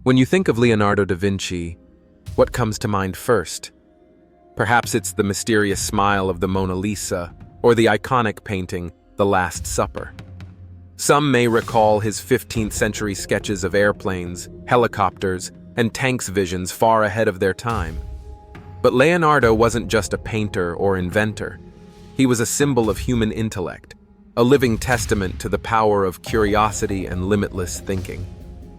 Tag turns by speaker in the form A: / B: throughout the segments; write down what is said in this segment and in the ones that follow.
A: When you think of Leonardo da Vinci, what comes to mind first? Perhaps it's the mysterious smile of the Mona Lisa or the iconic painting, The Last Supper. Some may recall his 15th century sketches of airplanes, helicopters, and tanks visions far ahead of their time. But Leonardo wasn't just a painter or inventor. He was a symbol of human intellect, a living testament to the power of curiosity and limitless thinking.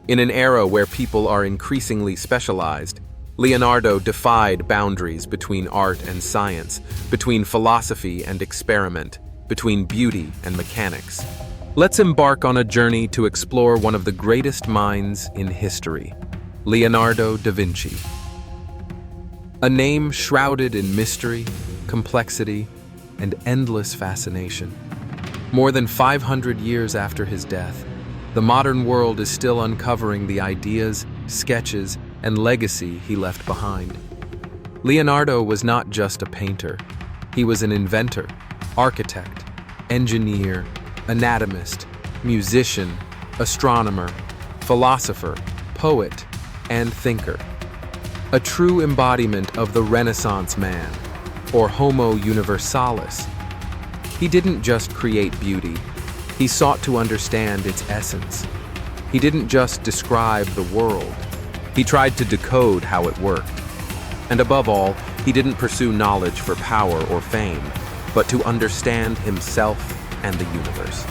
A: In an era where people are increasingly specialized, Leonardo defied boundaries between art and science, between philosophy and experiment, between beauty and mechanics. Let's embark on a journey to explore one of the greatest minds in history, Leonardo da Vinci. A name shrouded in mystery, complexity, and endless fascination. More than 500 years after his death, the modern world is still uncovering the ideas, sketches, and legacy he left behind. Leonardo was not just a painter. He was an inventor, architect, engineer, anatomist, musician, astronomer, philosopher, poet, and thinker. A true embodiment of the Renaissance man, or Homo universalis. He didn't just create beauty. He sought to understand its essence. He didn't just describe the world. He tried to decode how it worked. And above all, he didn't pursue knowledge for power or fame, but to understand himself and the universe.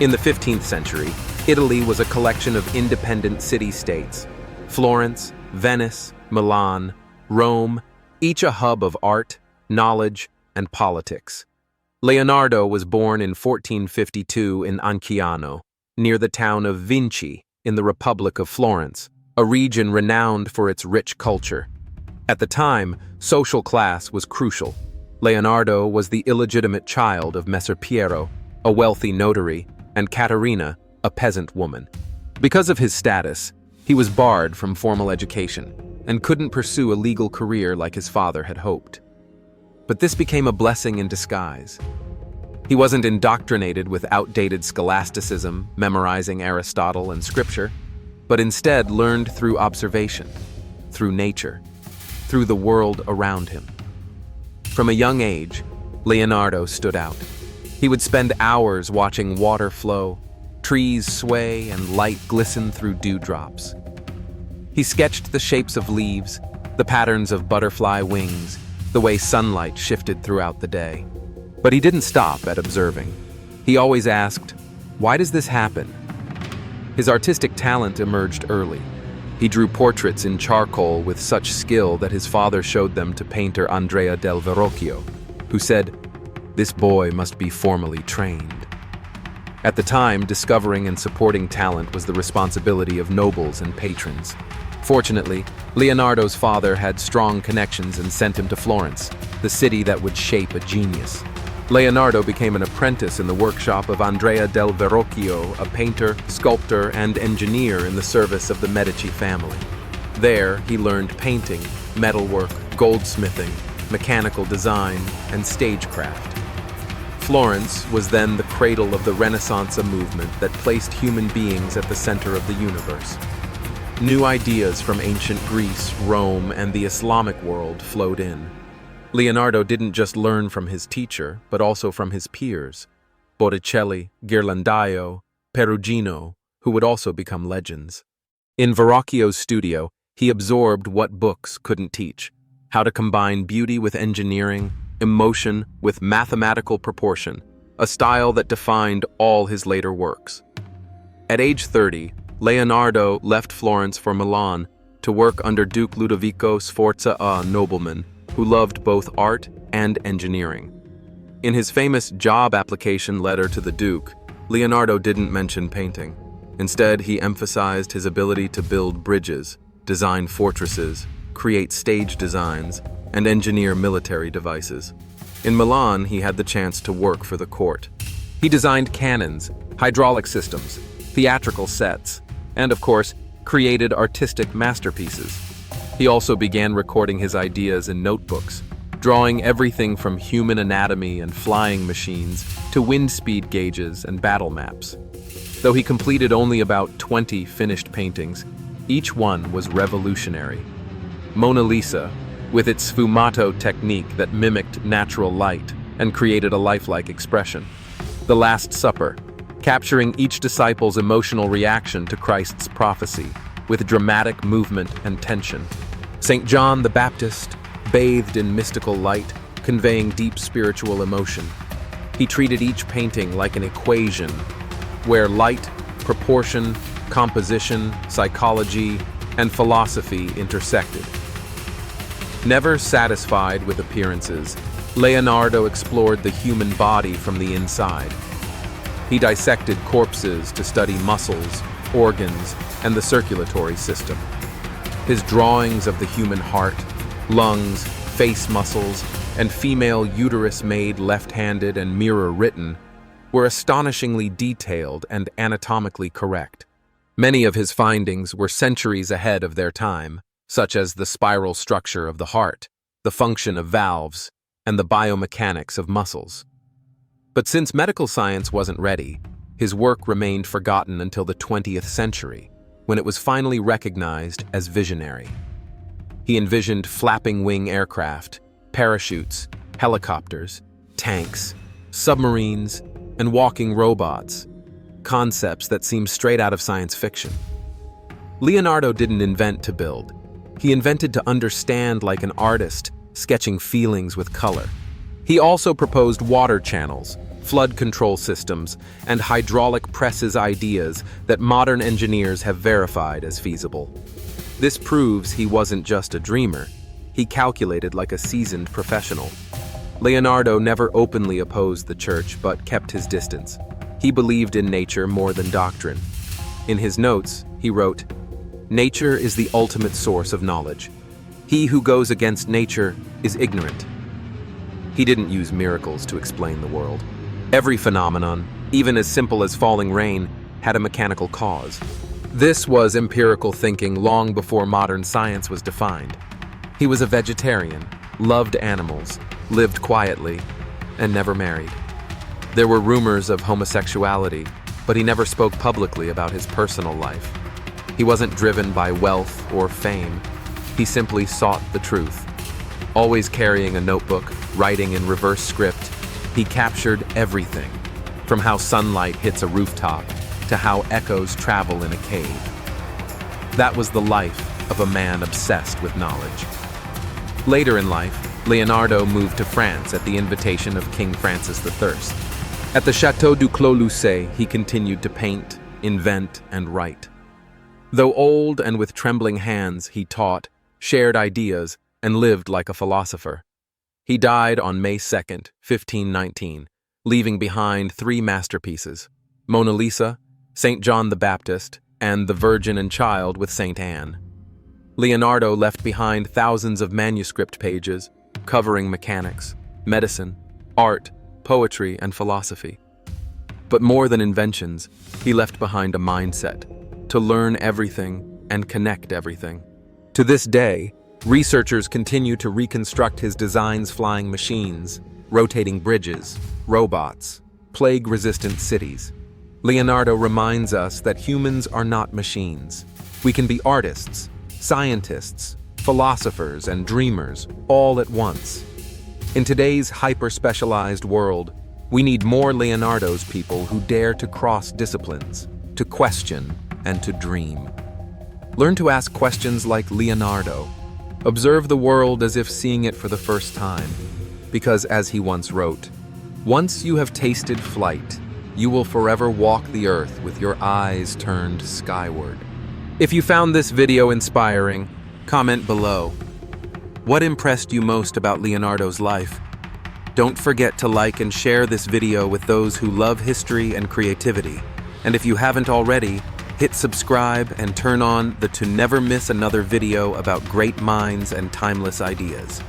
A: In the 15th century, Italy was a collection of independent city-states. Florence, Venice, Milan, Rome, each a hub of art, knowledge, and politics. Leonardo was born in 1452 in Anciano, near the town of Vinci, in the Republic of Florence, a region renowned for its rich culture. At the time, social class was crucial. Leonardo was the illegitimate child of Messer Piero, a wealthy notary, and Caterina, a peasant woman. Because of his status, he was barred from formal education and couldn't pursue a legal career like his father had hoped. But this became a blessing in disguise. He wasn't indoctrinated with outdated scholasticism, memorizing Aristotle and scripture, but instead learned through observation, through nature, through the world around him. From a young age, Leonardo stood out. He would spend hours watching water flow, trees sway, and light glisten through dewdrops. He sketched the shapes of leaves, the patterns of butterfly wings, the way sunlight shifted throughout the day. But he didn't stop at observing. He always asked, "Why does this happen?" His artistic talent emerged early. He drew portraits in charcoal with such skill that his father showed them to painter Andrea del Verrocchio, who said, "This boy must be formally trained." At the time, discovering and supporting talent was the responsibility of nobles and patrons. Fortunately, Leonardo's father had strong connections and sent him to Florence, the city that would shape a genius. Leonardo became an apprentice in the workshop of Andrea del Verrocchio, a painter, sculptor, and engineer in the service of the Medici family. There, he learned painting, metalwork, goldsmithing, mechanical design, and stagecraft. Florence was then the cradle of the Renaissance movement that placed human beings at the center of the universe. New ideas from ancient Greece, Rome, and the Islamic world flowed in. Leonardo didn't just learn from his teacher, but also from his peers, Botticelli, Ghirlandaio, Perugino, who would also become legends. In Verrocchio's studio, he absorbed what books couldn't teach: how to combine beauty with engineering, emotion with mathematical proportion, a style that defined all his later works. At age 30, Leonardo left Florence for Milan to work under Duke Ludovico Sforza, a nobleman who loved both art and engineering. In his famous job application letter to the Duke, Leonardo didn't mention painting. Instead, he emphasized his ability to build bridges, design fortresses, create stage designs, and engineer military devices. In Milan, he had the chance to work for the court. He designed cannons, hydraulic systems, theatrical sets, and of course, created artistic masterpieces. He also began recording his ideas in notebooks, drawing everything from human anatomy and flying machines to wind speed gauges and battle maps. Though he completed only about 20 finished paintings, Each one was revolutionary. Mona Lisa, with its sfumato technique that mimicked natural light and created a lifelike expression. The Last Supper, capturing each disciple's emotional reaction to Christ's prophecy, with dramatic movement and tension. St. John the Baptist, bathed in mystical light, conveying deep spiritual emotion. He treated each painting like an equation, where light, proportion, composition, psychology, and philosophy intersected. Never satisfied with appearances, Leonardo explored the human body from the inside. He dissected corpses to study muscles, organs, and the circulatory system. His drawings of the human heart, lungs, face muscles, and female uterus-made left-handed and mirror-written were astonishingly detailed and anatomically correct. Many of his findings were centuries ahead of their time, such as the spiral structure of the heart, the function of valves, and the biomechanics of muscles. But since medical science wasn't ready, his work remained forgotten until the 20th century, when it was finally recognized as visionary. He envisioned flapping wing aircraft, parachutes, helicopters, tanks, submarines, and walking robots, concepts that seem straight out of science fiction. Leonardo didn't invent to build. He invented to understand like an artist, sketching feelings with color. He also proposed water channels, flood control systems, and hydraulic presses, ideas that modern engineers have verified as feasible. This proves he wasn't just a dreamer. He calculated like a seasoned professional. Leonardo never openly opposed the church, but kept his distance. He believed in nature more than doctrine. In his notes, he wrote, "Nature is the ultimate source of knowledge. He who goes against nature is ignorant." He didn't use miracles to explain the world. Every phenomenon, even as simple as falling rain, had a mechanical cause. This was empirical thinking long before modern science was defined. He was a vegetarian, loved animals, lived quietly, and never married. There were rumors of homosexuality, but he never spoke publicly about his personal life. He wasn't driven by wealth or fame. He simply sought the truth. Always carrying a notebook, writing in reverse script, he captured everything, from how sunlight hits a rooftop to how echoes travel in a cave. That was the life of a man obsessed with knowledge. Later in life, Leonardo moved to France at the invitation of King Francis I. At the Château du Clos-Lucé, he continued to paint, invent, and write. Though old and with trembling hands, he taught, shared ideas, and lived like a philosopher. He died on May 2nd, 1519, leaving behind 3 masterpieces: Mona Lisa, St. John the Baptist, and The Virgin and Child with St. Anne. Leonardo left behind thousands of manuscript pages covering mechanics, medicine, art, poetry, and philosophy. But more than inventions, he left behind a mindset to learn everything and connect everything. To this day, researchers continue to reconstruct his designs: flying machines, rotating bridges, robots, plague-resistant cities. Leonardo reminds us that humans are not machines. We can be artists, scientists, philosophers, and dreamers all at once. In today's hyper-specialized world, we need more Leonardo's, people who dare to cross disciplines, to question, and to dream. Learn to ask questions like Leonardo. Observe the world as if seeing it for the first time, because as he once wrote, "Once you have tasted flight, you will forever walk the earth with your eyes turned skyward." If you found this video inspiring, comment below. What impressed you most about Leonardo's life? Don't forget to like and share this video with those who love history and creativity. And if you haven't already, hit subscribe and turn on the to never miss another video about great minds and timeless ideas.